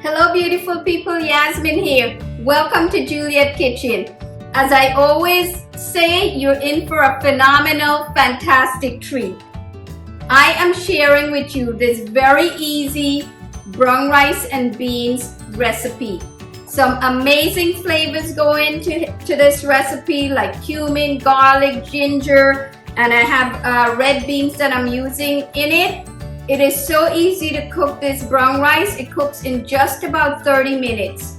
Hello beautiful people, Yasmin here. Welcome to Juliet Kitchen. As I always say, you're in for a phenomenal, fantastic treat. I am sharing with you this very easy brown rice and beans recipe. Some amazing flavors go into this recipe like cumin, garlic, ginger, and I have red beans that I'm using in it. It is so easy to cook this brown rice. It cooks in just about 30 minutes.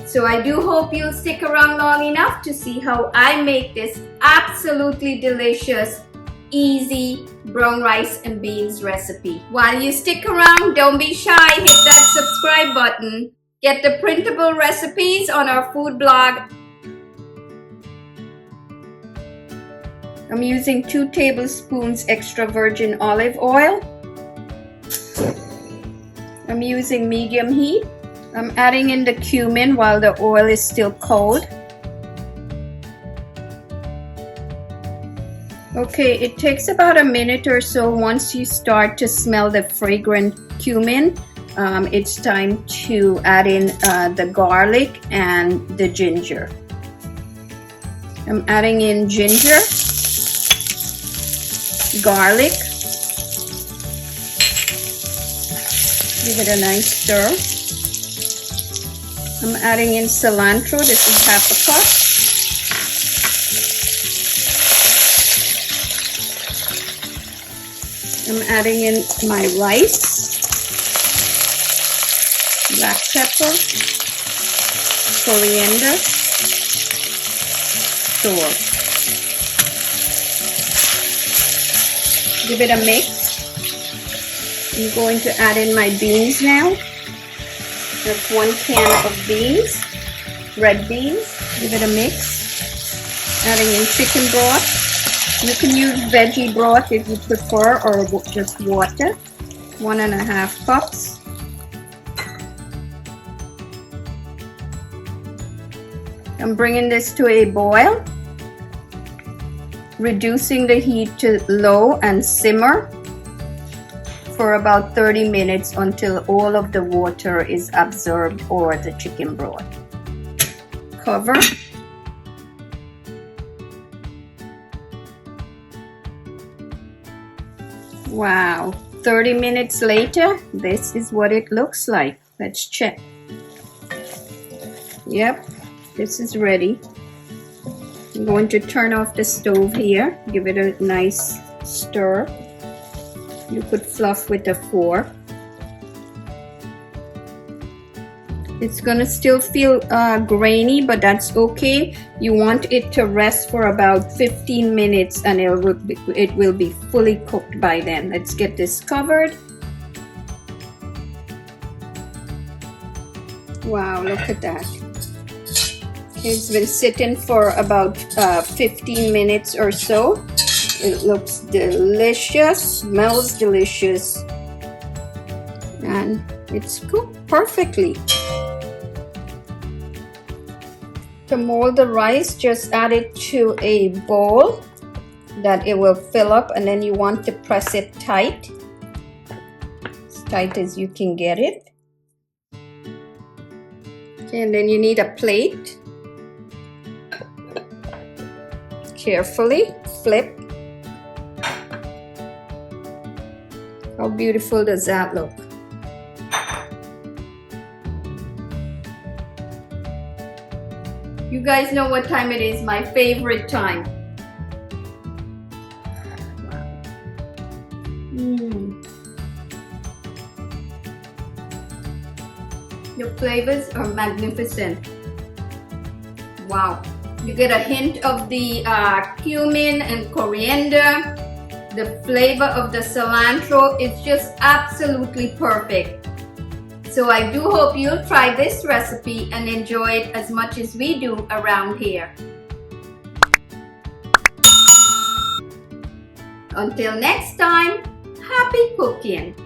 So I do hope you'll stick around long enough to see how I make this absolutely delicious, easy brown rice and beans recipe. While you stick around, don't be shy, hit that subscribe button. Get the printable recipes on our food blog. I'm using 2 tablespoons extra virgin olive oil. I'm using medium heat. I'm adding in the cumin while the oil is still cold. Okay, it takes about a minute or so. Once you start to smell the fragrant cumin, it's time to add in the garlic and the ginger. I'm adding in ginger, garlic. Give it a nice stir. I'm adding in cilantro. This is half a cup. I'm adding in my rice, black pepper, coriander, salt. Give it a mix. I'm going to add in my beans now. That's 1 can of beans, red beans. Give it a mix. Adding in chicken broth. You can use veggie broth if you prefer, or just water. 1½ cups. I'm bringing this to a boil. Reducing the heat to low and simmer for about 30 minutes until all of the water is absorbed or the chicken broth. Cover. Wow, 30 minutes later, this is what it looks like. Let's check. Yep, this is ready. I'm going to turn off the stove here. Give it a nice stir. You could fluff with a fork. It's gonna still feel grainy, but that's okay. You want it to rest for about 15 minutes and it will be fully cooked by then. Let's get this covered. Wow, look at that. It's been sitting for about 15 minutes or so. It looks delicious, smells delicious, and it's cooked perfectly. To mold the rice, just add it to a bowl that it will fill up, and then you want to press it tight, as tight as you can get it. Okay, and then you need a plate. Carefully flip. How beautiful does that look? You guys know what time it is, my favorite time. Wow. The flavors are magnificent. Wow. You get a hint of the cumin and coriander. The flavor of the cilantro is just absolutely perfect. So I do hope you'll try this recipe and enjoy it as much as we do around here. Until next time, happy cooking!